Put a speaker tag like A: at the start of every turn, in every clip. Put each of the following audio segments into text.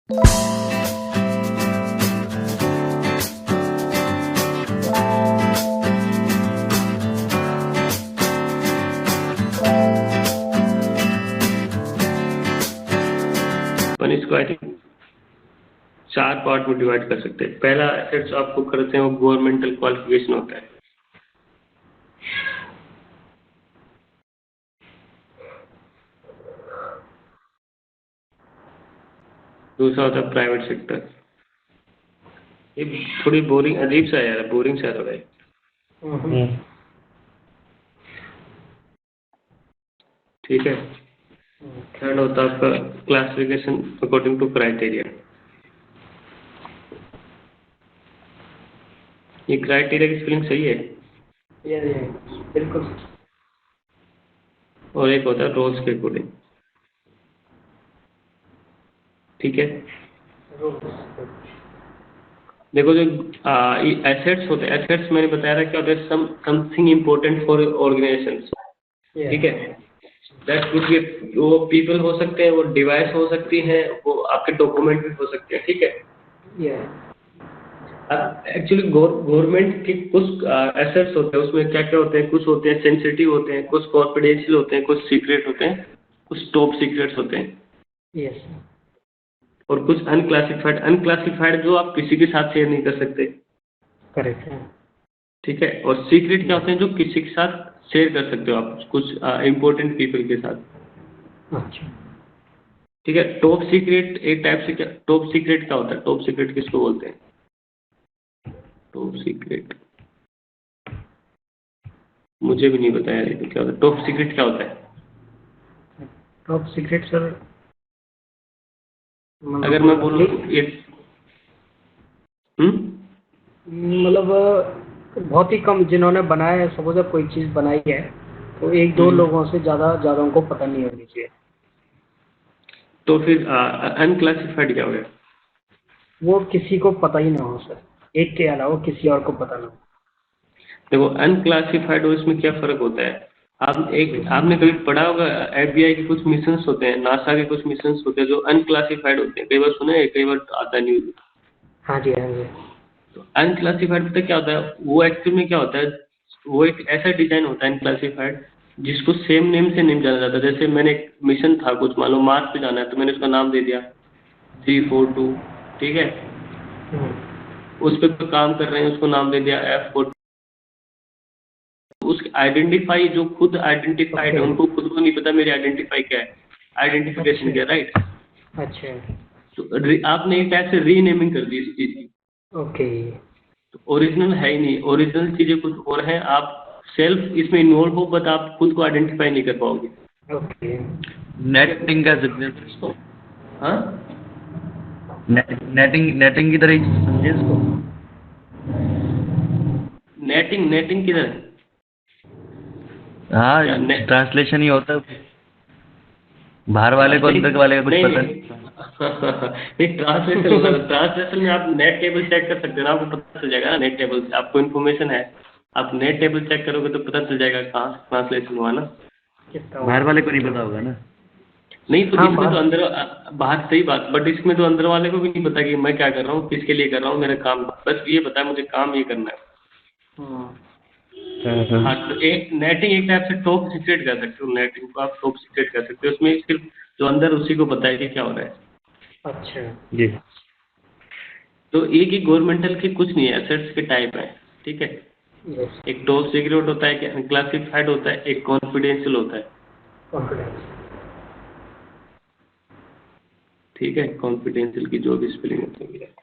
A: अपन इसको I think 4 part में divide कर सकते हैं। पहला एसेट्स आपको करते हैं वो गवर्नमेंटल क्वालिफिकेशन होता है। दूसरा होता है प्राइवेट सेक्टर। ये थोड़ी बोरिंग अजीब सा है यार, बोरिंग सा है। ठीक है। थर्ड होता है आपका क्लासिफिकेशन अकॉर्डिंग टू क्राइटेरिया। ये क्राइटेरिया की स्पेलिंग सही है?
B: ये बिल्कुल।
A: और एक होता है रोल्स के अकॉर्डिंग। ठीक है। देखो जो एसेट्स होते हैं, एसेट्स मैंने बताया था क्या होता है, समथिंग इम्पोर्टेंट फॉर ऑर्गेनाइजेशन। ठीक है। दैट कुड बी, वो पीपल हो सकते हैं, वो डिवाइस हो सकती हैं, वो आपके डॉक्यूमेंट भी हो सकते हैं। ठीक है। अब एक्चुअली गवर्नमेंट के कुछ एसेट्स होते हैं, उसमें क्या क्या होते हैं, कुछ होते हैं सेंसिटिव होते हैं, कुछ कॉन्फिडेंशियल होते हैं, कुछ सीक्रेट होते हैं, कुछ टॉप सीक्रेट्स होते हैं।
B: यस।
A: और कुछ अनक्लासिफाइड, अनक्लासिफाइड जो आप किसी के साथ शेयर नहीं कर सकते।
B: करेक्ट है।
A: ठीक है। और सीक्रेट क्या होते हैं, जो किसी के साथ शेयर कर सकते हो आप, कुछ इंपॉर्टेंट पीपल के साथ।
B: अच्छा।
A: ठीक है। टॉप सीक्रेट एक टाइप से, क्या टॉप सीक्रेट क्या होता है, टॉप सीक्रेट किसको बोलते हैं? टॉप सीक्रेट मुझे भी नहीं बताया ये तो क्या होता है, टॉप सीक्रेट क्या होता है?
B: टॉप सीक्रेट सर,
A: अगर मैं बोलूँ ये
B: मतलब बहुत ही कम जिन्होंने बनाया है, सपोज कोई चीज़ बनाई है तो एक दो लोगों से ज़्यादा उनको पता नहीं होनी चाहिए।
A: तो फिर अनक्लासिफाइड क्या हो गया?
B: वो किसी को पता ही ना हो सर, एक के अलावा किसी और को पता ना हो।
A: देखो अनक्लासिफाइड और इसमें क्या फर्क होता है, आपने कभी पढ़ा होगा एफबीआई के कुछ मिशंस होते हैं, नासा के कुछ मिशंस होते हैं जो अनक्लासिफाइड होते हैं, कई बार सुने हैं, कई बार आता है न्यूज।
B: हाँ जी, हाँ जी।
A: तो अनक्लासिफाइड पता क्या होता है, वो एक्चुअल में क्या होता है, वो एक ऐसा डिजाइन होता है अनक्लासिफाइड जिसको सेम नेम से नहीं जाना जाता। जैसे मैंने एक मिशन था कुछ, मान लो मार्स पे जाना है, तो मैंने उसका नाम दे दिया 342। ठीक है। उस पर कोई काम कर रहे हैं, उसको नाम दे दिया F4। उसकी आइडेंटिफाई, जो खुद आइडेंटिफाइड है, उनको खुद को नहीं पता मेरी आइडेंटिफाई क्या है, आइडेंटिफिकेशन क्या है, राइट?
B: अच्छा।
A: तो आपने एक टाइप से रीनेमिंग कर दी इस चीज की।
B: ओके।
A: तो ओरिजिनल है ही नहीं, ओरिजिनल चीजें कुछ और हैं, आप सेल्फ इसमें इन्वॉल्व हो बट आप खुद को आइडेंटिफाई नहीं कर पाओगे।
B: ओके।
C: नेटिंग कह सकते हैं इसको।
A: हाँ,
C: नेटिंग की तरह ही समझे इसको।
A: नेटिंग, नेटिंग किधर?
C: हाँ,
A: क्या
C: ट्रांसलेशन ही होता है, बाहर वाले को अंदर वाले का कुछ पता नहीं।
A: नहीं ट्रांसलेशन होगा, ट्रांसलेशन में आप नेट टेबल चेक कर सकते हो ना, आपको पता चल जाएगा ना, नेट टेबल से आपको इन्फॉर्मेशन है, आप नेट टेबल चेक करोगे तो पता चल जाएगा कहाँ से ट्रांसलेशन हुआ ना।
C: बाहर वाले को नहीं पता होगा ना।
A: नहीं तो
B: हाँ,
A: इसमें तो अंदर बाहर सही बात, बट इसमें तो अंदर वाले को भी नहीं पता कि मैं क्या कर रहा हूँ, किसके लिए कर रहा हूँ, मेरा काम बस ये पता है मुझे काम ये करना है। हाँ, तो एक नेटिंग एक टाइप से टॉप सीक्रेट कर सकते हो, नेटिंग को आप टॉप सीक्रेट कर सकते हो, उसमें सिर्फ जो अंदर उसी को पता है कि क्या हो रहा है।
B: अच्छा
C: जी।
A: तो एक ही गवर्नमेंटल के कुछ नहीं है, एसेट्स के टाइप है। ठीक है।
B: यस।
A: एक टॉप सीक्रेट होता है, कि अनक्लासिफाइड होता है, एक कॉन्फिडेंशियल होता है।
B: कॉन्फिडेंस।
A: ठीक है। कॉन्फिडेंशियल की जो भी स्पेलिंग होती है।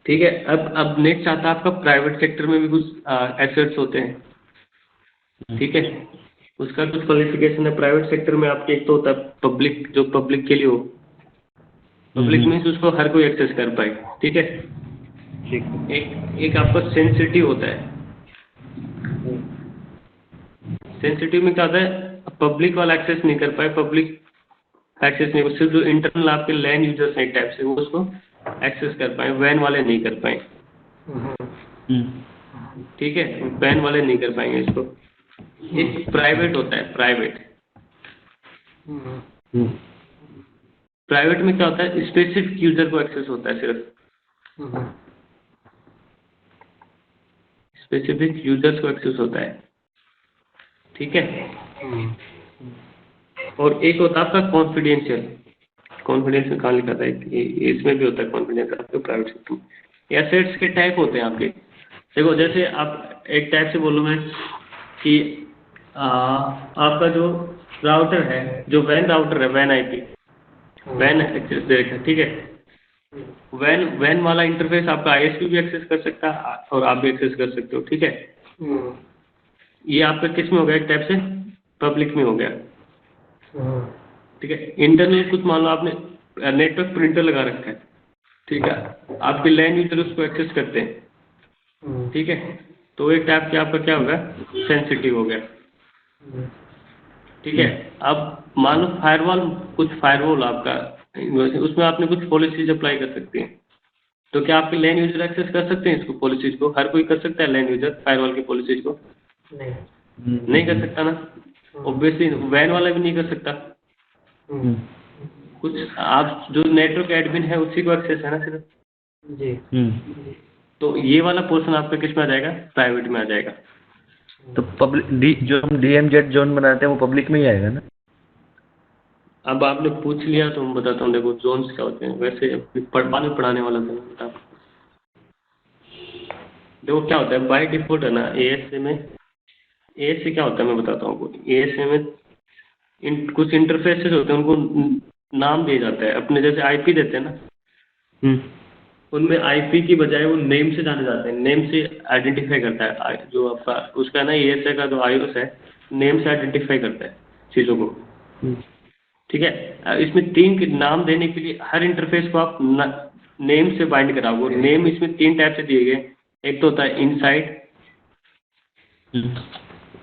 A: ठीक है। अब नेक्स्ट आता है आपका प्राइवेट सेक्टर में भी कुछ एसेट्स होते हैं। ठीक है। उसका कुछ क्वालिफिकेशन है प्राइवेट सेक्टर में आपके, एक तो होता है पब्लिक, जो पब्लिक के लिए हो। पब्लिक मीन्स उसको हर कोई एक्सेस कर पाए। ठीक है।
C: ठीक।
A: एक आपका सेंसिटिव होता है। सेंसिटिव में क्या होता है, पब्लिक वाला एक्सेस नहीं कर पाए, पब्लिक एक्सेस नहीं, सिर्फ जो इंटरनल आपके लैंड यूजर्स हैं टाइप से वो उसको एक्सेस कर पाए, वैन वाले नहीं कर पाए। ठीक है। वैन वाले नहीं कर पाएंगे इसको। एक प्राइवेट होता है, प्राइवेट। प्राइवेट में क्या होता है, स्पेसिफिक यूजर को एक्सेस होता है सिर्फ, स्पेसिफिक यूजर्स को एक्सेस होता है, ठीक है। और एक होता है आपका कॉन्फिडेंशियल, कॉन्फिडेंशियल कहाँ लिखा था, इसमें भी होता है कॉन्फिडेंशियल आपके प्राइवेट सेक्टर में। एसेट्स के टाइप होते हैं आपके, देखो जैसे आप एक टाइप से बोलूँ मैं कि आपका जो राउटर है, जो वैन राउटर है, वैन आईपी, वैन एक्सेस दे रखा है, ठीक है। वैन वैन वाला इंटरफेस आपका आईएसपी भी एक्सेस कर सकता है और आप भी एक्सेस कर सकते हो, ठीक है। ये आपका किस में हो गया, एक टाइप से पब्लिक में हो गया, ठीक है। इंटरनल कुछ मान लो आपने नेटवर्क प्रिंटर लगा रखा है, ठीक है, आपके लैंड यूजर उसको एक्सेस करते हैं, ठीक है, तो एक टाइप के आपका क्या होगा, सेंसिटिव हो गया, ठीक है। अब मान लो फायरवॉल, कुछ फायरवॉल आपका, उसमें आपने कुछ पॉलिसीज अप्लाई कर सकते हैं, तो क्या आपके लैंड यूजर एक्सेस कर सकते हैं इसको, पॉलिसीज को? हर कोई कर सकता है लैंड यूजर फायरवॉल की पॉलिसीज को? नहीं कर सकता ना, ऑब्वियसली वैन वाला भी नहीं कर सकता। कुछ आप जो नेटवर्क एडमिन है उसी को एक्सेस है ना सिर्फ जी। तो ये वाला पोर्शन आपका किस में आ जाएगा, प्राइवेट में आ जाएगा।
C: तो पब्लिक जो हम DMZ जोन बनाते हैं वो पब्लिक में ही आएगा ना?
A: अब आपने पूछ लिया तो मैं बताता हूँ, देखो जोन्स क्या होते हैं, वैसे बाद में पढ़ाने वाला था मैं बता। देखो क्या होता है बाय डिफॉल्ट है ना, ASA में, ASA क्या होता है मैं बताता हूँ आपको। ASA में कुछ इंटरफेसेस होते हैं, उनको नाम दिया जाता है अपने, जैसे आईपी देते हैं ना, उनमें आईपी की बजाय वो नेम से जाने जाते हैं, नेम से आइडेंटिफाई करता है जो आपका उसका ना, ASA का जो आईओएस है नेम से आइडेंटिफाई करता है चीज़ों को, ठीक है। इसमें 3 के नाम देने के लिए हर इंटरफेस को आप नेम से बाइंड कराओगे। नेम इसमें 3 टाइप से दिए गए, एक तो होता है इनसाइड,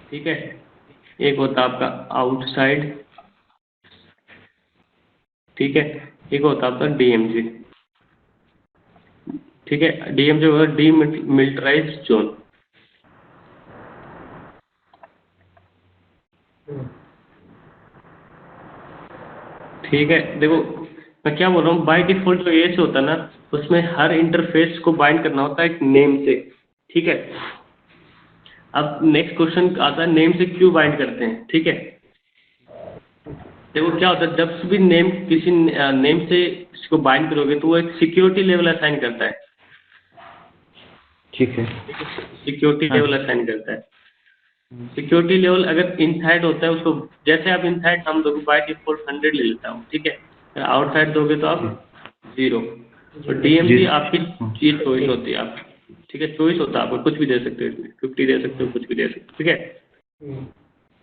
A: ठीक है, एक होता है आपका आउटसाइड, ठीक है, एक होता है आपका DMZ, ठीक है। DMZ होगा डीमिलिटराइज्ड जोन, ठीक है। देखो मैं क्या बोल रहा हूँ, बाय डिफॉल्ट जो ASA होता है ना, उसमें हर इंटरफेस को बाइंड करना होता है एक नेम से, ठीक है। अब नेक्स्ट क्वेश्चन आता है, नेम से क्यों बाइंड करते हैं, ठीक है। देखो क्या होता है, जब भी नेम किसी नेम से इसको बाइंड करोगे तो वो एक सिक्योरिटी लेवल असाइन करता है,
C: ठीक है,
A: सिक्योरिटी लेवल असाइन करता है। सिक्योरिटी लेवल अगर इनसाइड होता है उसको, जैसे आप इनसाइड हम दोगे बाय डिफॉल्ट 100 ले लेता हूँ, ठीक है। अगर आउटसाइड दोगे तो आप 0। और DMZ आपकी चीज चॉइस होती है आप, ठीक है, चॉइस होता है, आपको कुछ भी दे सकते हो, इसमें 50 दे सकते हो, कुछ भी दे सकते हो, ठीक है।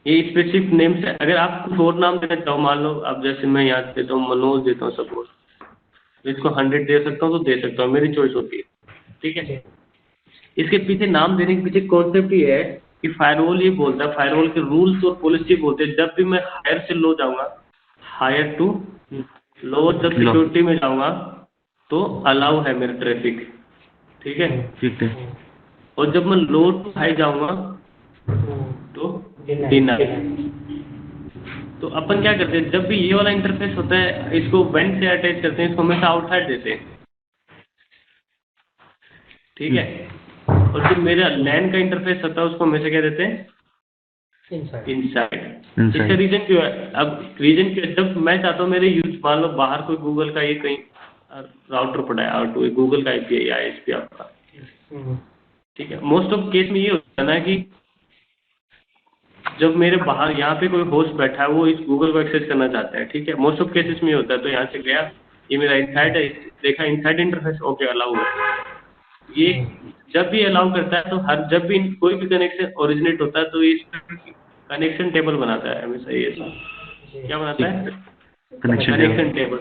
A: ये स्पेसिफिक नेम से, अगर आप कुछ और नाम देना चाहो, मान लो अब जैसे मैं यहाँ देता हूँ मनोज देता हूँ सपोज, इसको 100 दे सकता हूँ तो दे सकता हूँ, मेरी चॉइस होती है, ठीक है। इसके पीछे नाम देने के पीछे कॉन्सेप्ट ये है कि फायरवॉल ये बोलता है, फायरवॉल के रूल्स और पॉलिसी बोलते हैं, जब भी मैं हायर से लो जाऊँगा, हायर टू लोअर जब सिक्योरिटी में जाऊँगा तो अलाउ है मेरा ट्रैफिक, ठीक है,
C: ठीक है।
A: और जब मैं लोअर टू हाई जाऊँगा तो डिनाई। तो अपन क्या करते हैं, जब भी ये वाला इंटरफेस होता है इसको वैन से अटैच करते हैं, इसको हमेशा आउटसाइड देते हैं, ठीक है। और जो मेरा लैन का इंटरफेस होता है उसको हमेशा क्या देते हैं, इनसाइड। इसका रीजन क्यों है, अब रीजन क्यों है, जब मैं चाहता हूँ मेरे यूज, मान लो बाहर कोई गूगल का ये कहीं राउटर पड़ा है R2, गूगल का IP है या ISP आपका, ठीक है। मोस्ट ऑफ केस में ये होता है ना कि जब मेरे बाहर यहाँ पे कोई होस्ट बैठा है वो इस गूगल को एक्सेस करना चाहता है, ठीक है, मोस्ट ऑफ केसेस में ये होता है। तो यहाँ से गया, ये मेरा इनसाइड है, देखा इनसाइड इंटरफेस, ओके अलाउ है। ये जब भी अलाउ करता है तो हर जब भी कोई भी कनेक्शन ओरिजिनेट होता है तो इस कनेक्शन टेबल बनाता है हमेशा, ये क्या बनाता है, कनेक्शन टेबल,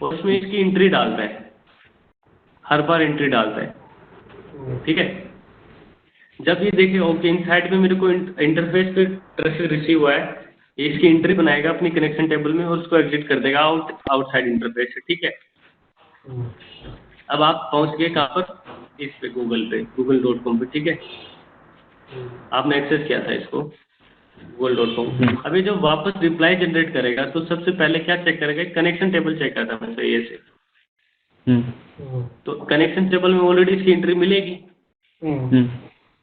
A: और उसमें इसकी एंट्री डालता है, हर बार एंट्री डालता है, ठीक है। जब ये देखे ओके इनसाइड में मेरे को इंटरफेस पे ट्रैफिक रिसीव हुआ है, ये इसकी एंट्री बनाएगा अपनी कनेक्शन टेबल में और उसको एग्जिट कर देगा आउटसाइड इंटरफेस से, ठीक है। अब आप पहुंच गए कहाँ पर, इस पे गूगल पे, google.com पे, ठीक है। आपने एक्सेस किया था इसको, google.com। अभी जब वापस रिप्लाई जनरेट करेगा तो सबसे पहले क्या चेक करेगा, कनेक्शन टेबल चेक करता है वैसे ये से। तो कनेक्शन टेबल में ऑलरेडी इसकी एंट्री मिलेगी,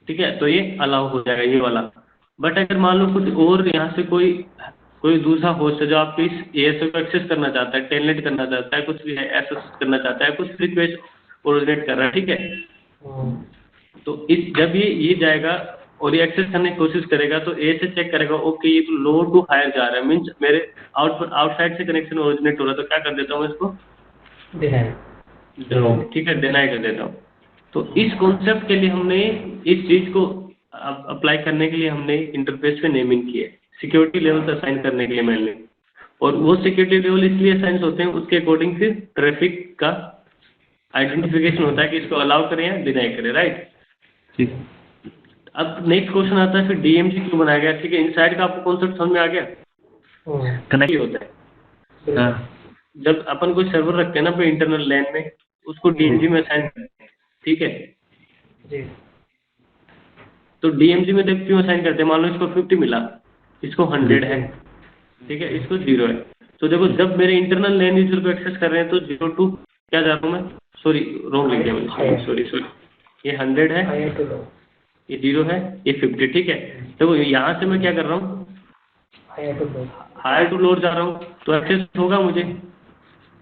A: ठीक है, तो ये अलाउ हो जाएगा ये वाला। बट अगर मान लो कुछ और यहाँ से कोई कोई दूसरा होस्ट है जो आपके इस एएसओ को एक्सेस करना चाहता है, टेलनेट करना चाहता है, कुछ भी है एक्सेस करना चाहता है, कुछ रिक्वेस्ट ओरिजिनेट कर रहा है, ठीक है, तो इस जब ये जाएगा और ये एक्सेस करने की कोशिश करेगा तो ए से चेक करेगा, ओके ये तो लोअर टू हायर जा रहा है, मीन्स मेरे आउटसाइड से कनेक्शन ओरिजिनेट हो रहा है, तो क्या कर देता हूँ इसको ठीक है, डिनाई कर देता हूँ। तो इस कॉन्सेप्ट के लिए हमने इस चीज़ को अप्लाई करने के लिए हमने इंटरफेस पे नेमिंग की है, सिक्योरिटी लेवल असाइन करने के लिए मैंने। और वो सिक्योरिटी लेवल इसलिए असाइन होते हैं, उसके अकॉर्डिंग फिर ट्रैफिक का आइडेंटिफिकेशन होता है कि इसको अलाउ करें या डिनाई करें, राइट।
C: ठीक।
A: अब नेक्स्ट क्वेश्चन आता है फिर डीएमजी क्यों बनाया गया, ठीक है, इनसाइड का आपको कॉन्सेप्ट समझ में आ गया।
C: कनेक्ट
A: होता है जब अपन कोई सर्वर रखते हैं ना अपने इंटरनल लैन में, उसको डीएमजी में असाइन करते हैं, ठीक है
B: जी।
A: तो डीएमजी में देख क्यों असाइन करते हैं, मान लो इसको 50 मिला, इसको 100 है, ठीक है, इसको 0 है, तो देखो जब मेरे इंटरनल लैन यूजर को एक्सेस कर रहे हैं तो 0 टू क्या जा रहा हूँ मैं, सॉरी रॉन्ग लिख दिया मैंने, सॉरी ये 100 है, ये 0 है, ये 50, ठीक है। देखो यहाँ से मैं क्या कर रहा हूँ, हायर टू लोअर जा रहा हूँ तो एक्सेस होगा मुझे,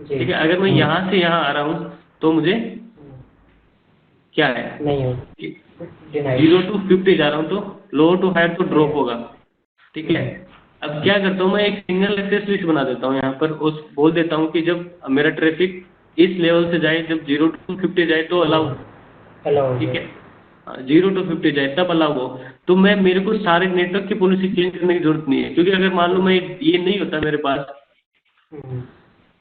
A: ठीक है। अगर मैं यहाँ से यहाँ आ रहा हूँ तो मुझे क्या है, नहीं हो, 0 टू 50 जा रहा हूँ तो लोअर टू हायर तो ड्रॉप होगा, ठीक है। अब क्या करता हूँ मैं, एक सिंगल एक्सेस लिस्ट बना देता हूँ यहाँ पर, उस बोल देता हूँ कि जब मेरा ट्रैफिक इस लेवल से जाए, जब 0 टू 50 जाए तो अलाउ, ठीक है, 0 टू 50 जाए तब अलाउ हो। तो मैं मेरे को सारे नेटवर्क की पॉलिसी चेंज करने की जरूरत नहीं है, क्योंकि अगर मान लो मैं ये नहीं होता मेरे पास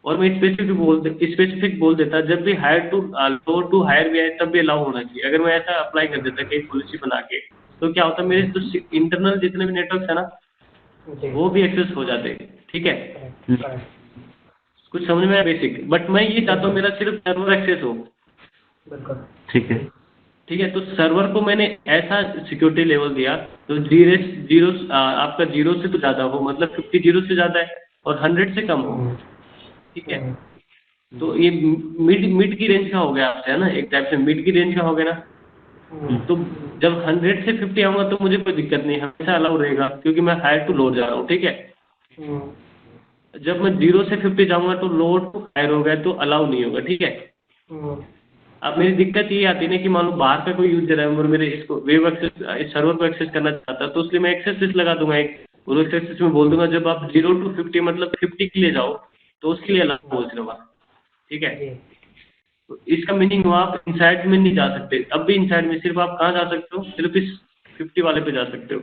A: और मैं स्पेसिफिक बोल देता जब भी higher to lower to higher भी आए तब भी अलाउ होना चाहिए, अगर मैं ऐसा अप्लाई कर देता कहीं पॉलिसी बना के, तो क्या होता मेरे तो इंटरनल जितने भी नेटवर्क है ना वो भी एक्सेस हो जाते हैं, ठीक है। कुछ समझ में आया बेसिक, बट मैं ये चाहता हूँ मेरा सिर्फ सर्वर एक्सेस हो,
C: ठीक है,
A: ठीक है। तो सर्वर को मैंने ऐसा सिक्योरिटी लेवल दिया तो जीरो आपका 0 से तो ज़्यादा हो, मतलब 50 0 से ज़्यादा है और 100 से कम हो, ठीक है। तो ये मिड की रेंज का हो गया आपसे, है ना, एक टाइप से मिड की रेंज का हो गया ना। तो जब 100 से 50 आऊँगा तो मुझे कोई दिक्कत नहीं, हमेशा अलाउ रहेगा क्योंकि मैं हायर टू लोअर जा रहा हूँ, ठीक है। जब मैं 0 से 50 जाऊँगा तो लोअर टू हायर हो गया तो अलाउ नहीं होगा, ठीक है। अब मेरी दिक्कत ये आती है ना कि मान लो बाहर का कोई यूजर है और मेरे इसको वेब एक्सेस इस सर्वर को एक्सेस करना चाहता है, तो उसलिए मैं एक्सेस लिस्ट लगा दूंगा एक, और उस एक्सेस में बोल दूंगा जब आप 0 टू 50 मतलब 50 के लिए जाओ तो उसके लिए अलाउ हो सिर्फ, ठीक है। तो इसका मीनिंग हुआ आप इनसाइड में नहीं जा सकते, अब भी इनसाइड में सिर्फ आप कहाँ जा सकते हो, सिर्फ इस 50 वाले पे जा सकते हो,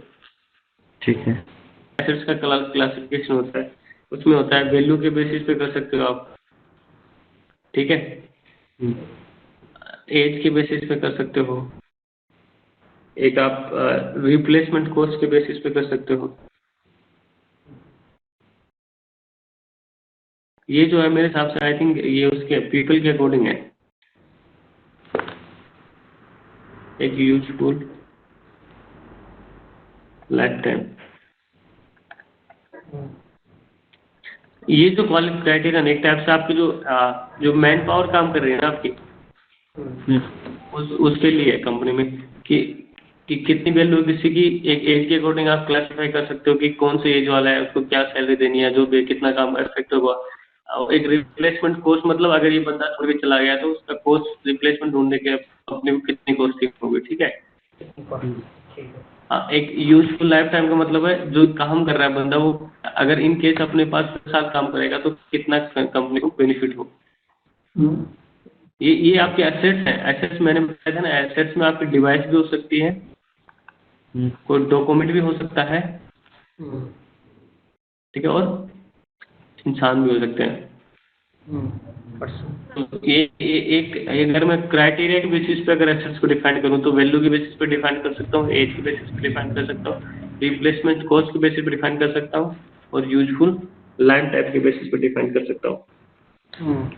C: ठीक है।
A: एसेट्स का क्लासिफिकेशन होता है, उसमें होता है वैल्यू के बेसिस पे कर सकते हो आप, ठीक है, एज के बेसिस पे कर सकते हो, एक आप रिप्लेसमेंट कॉस्ट के बेसिस पे कर सकते हो। ये जो है मेरे हिसाब से आई थिंक ये उसके पीपल के अकॉर्डिंग है, एक यूजफुल लाइफ टाइम। ये जो क्राइटेरियन एक टाइप से आपके जो मैन पावर काम कर रही है ना आपकी, उसके लिए कंपनी में कि कितनी वैल्यू किसी की, एक एज के अकॉर्डिंग आप क्लासिफाई कर सकते हो कि कौन से एज वाला है उसको क्या सैलरी देनी है, जो भी कितना काम इफेक्ट होगा। एक रिप्लेसमेंट कॉस्ट, मतलब अगर ये बंदा छोड़ के चला गया तो उसका कॉस्ट रिप्लेसमेंट ढूंढने के अपने को कितनी कॉस्ट होगी, ठीक है। एक यूजफुल लाइफ टाइम का मतलब है जो काम कर रहा है बंदा वो अगर इन केस अपने पास 10 साल काम करेगा तो कितना कंपनी को बेनिफिट हो। ये आपके एसेट्स हैं, एसेट्स मैंने बताया था ना, एसेट्स में आपकी डिवाइस भी हो सकती है, कोई डॉक्यूमेंट भी हो सकता है, ठीक है, और इंसान भी हो सकते हैं। तो ये एक अगर मैं क्राइटेरिया के बेसिस पे अगर एसेट्स को डिफाइन करूँ तो वैल्यू के बेसिस पे डिफाइन कर सकता हूँ, एज के बेसिस पे डिफाइन कर सकता हूँ, रिप्लेसमेंट कॉस्ट के बेसिस पे डिफाइन कर सकता हूँ, और यूजफुल लाइन टाइप के बेसिस पे डिफाइन कर सकता हूँ,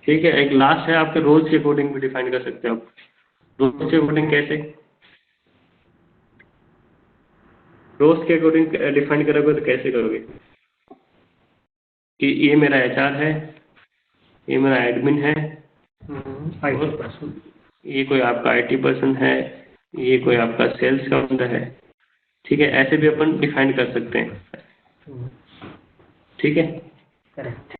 A: ठीक है। एक लास्ट है आपके रोल्स के अकॉर्डिंग भी डिफाइन कर सकते हो आप। रोल्स के अकॉर्डिंग कैसे, रोज के अकॉर्डिंग डिफाइन करोगे तो कैसे करोगे कि ये मेरा एचआर है, ये मेरा एडमिन है,
B: IT पर्सन।
A: ये कोई आपका आईटी पर्सन है, ये कोई आपका सेल्स का बंदा है, ठीक है, ऐसे भी अपन डिफाइन कर सकते हैं, ठीक है।
B: करेक्ट।